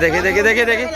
দেখে দেখে দেখে দেখে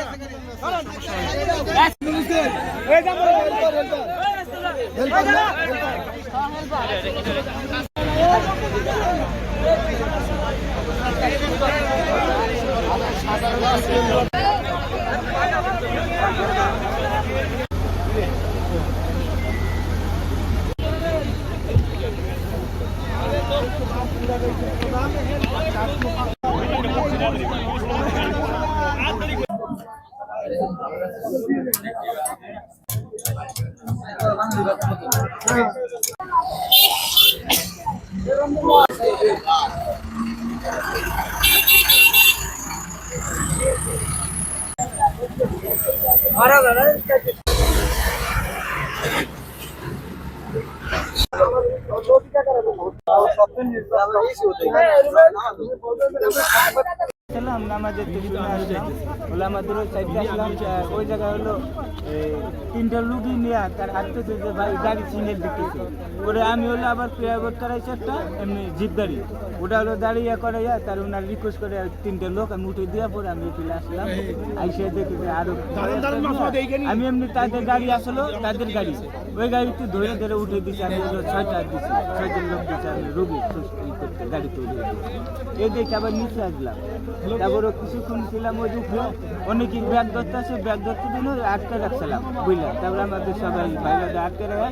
আমাদের আমাদের ওই সাইডে আসলাম ওই জায়গায় হলো তিনটা লুগি নিয়ে তার আসতেছে যে ভাই গাড়ি সিগন্যাল দিতেছে ওরে আমি হলো আবার প্রাইভেট করাইছি একটা এমনি জিপ গাড়ি ওটা হলো দাঁড়িয়ে করাইয়া তার ওনার রিকোয়েস্ট করে তিনটে লোক আমি উঠে দেওয়া পরে আমি চলে আসলাম আইসে দেখি যে আরো আমি এমনি তাদের গাড়ি আসলো তাদের গাড়ি ওই গাড়িতে ধরে ধরে উঠে দিচ্ছি আমি হলো 6টা দিচ্ছি 6জন লোক দিচ্ছি আমি রুগী করতে গাড়ি তৈরি এই দেখে আবার নিচে আসলাম তারপরে কিছুক্ষণ ছিলাম ওই দুঃখে অনেকেই ব্যাগ ধরতে আসে ব্যাগ ধরতে দিন আটকে রাখছিলাম বুঝলাম তারপরে আমাদের সবাই বাইরে আটকে রাখা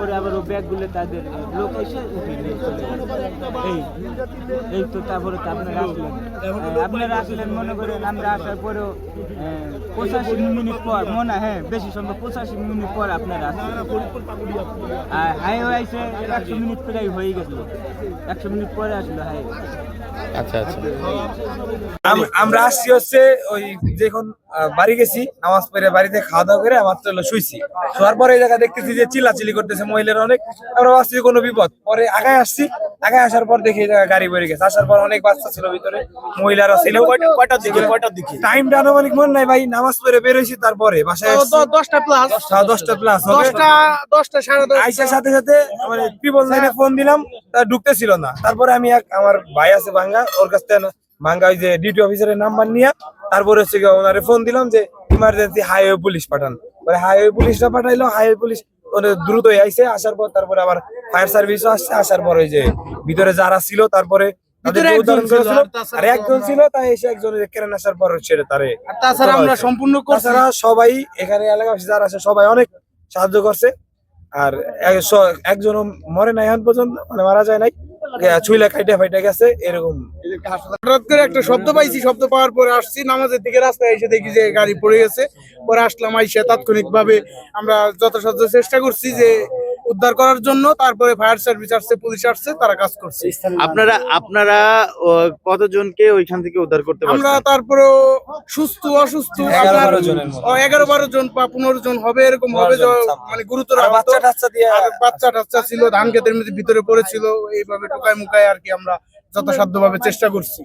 ওরা আবার ও ব্যাগগুলো তাদের লোক এসে উঠে নিয়ে এই তো তারপরে তো আপনারা আসলেন মনে করেন আমরা আসার পরেও 85 মিনিট পর মনে বেশি সম্ভব 85 মিনিট পর আপনারা আসলেন আর হাইওয়ে আইসে 100 মিনিট প্রায় হয়ে গেছিল 100 মিনিট পরে আসলো হাইওয়ে। আচ্ছা আচ্ছা আমরা আসছি হচ্ছে ওই যখন বাড়ি গেছি নামাজ পড়ে বাড়িতে খাওয়া দাওয়া করে মাত্র শুইছি শোয়ার পরে এই জায়গা দেখতেছি যে চিল্লাচিল্লি করতেছে মহিলারা অনেক আমরা ভাবছি কোনো বিপদ পরে আগায় আসছি আগায় আসার পর দেখি এই জায়গায় গাড়ি বেড়ে গেছে আসার পর অনেক বাচ্চা ছিল ভিতরে মহিলারা ছিল কয়টার দিকে টাইমটা আনুমানিক মনে নাই ভাই নামাজ পড়ে বেরোইছি তারপরে বাসায় 10টা প্লাস 10টা সাড়ে 10 আইসার সাথে সাথে মানে ট্রিপল লাইনে ফোন দিলাম তা ঢুকতেছিল না তারপরে আমি আমার ভাই আছে ভাঙ্গা ওর কাছ থেকে ভাঙ্গা ওই যে ডিউটি অফিসারের নাম্বার নিয়ে তারপরে হচ্ছে ওনারে ফোন দিলাম যে ইমার্জেন্সি হাইওয়ে পুলিশ পাঠান পরে হাইওয়ে পুলিশটা পাঠাইলো হাইওয়ে পুলিশ দ্রুত আইসে আসার পর তারপরে আবার ফায়ার সার্ভিসও আসছে আসার পর ওই যে ভিতরে যারা ছিল তারপরে আর একজন ছিল তাই এসে একজন কেরান আসার পর ছেড়ে তারে তাছাড়া আমরা সম্পূর্ণ তাছাড়া সবাই এখানে এলাকাবাসী যারা আছে সবাই অনেক সাহায্য করছে আর একজনও মরে নাই এখন পর্যন্ত মানে মারা যায় নাই ছুইলা কাইটা ফাইটা গেছে এরকম হঠাৎ করে একটা শব্দ পাইছি শব্দ পাওয়ার পরে আসছি নামাজের দিকে রাস্তায় এসে দেখি যে গাড়ি পড়ে গেছে পরে আসলাম আইসা তাৎক্ষণিক ভাবে আমরা যথাসাধ্য চেষ্টা করছি যে উদ্ধার করার জন্য তারপরে ফায়ার সার্ভিস আসছে পুলিশ আসছে তারা কাজ করছে। আপনারা কতজনকে ওইখান থেকে উদ্ধার করতে পারছেন? আমরা তারপরে সুস্থ অসুস্থ 11-12 জন বা 15 জন হবে এরকম হবে মানে গুরুতর বাচ্চা টাচ্চা ছিল ধান ক্ষেতের ভিতরে পড়েছিল এইভাবে টোকায় মুকায় আর কি আমরা যথাসাধ্য ভাবে চেষ্টা করছি।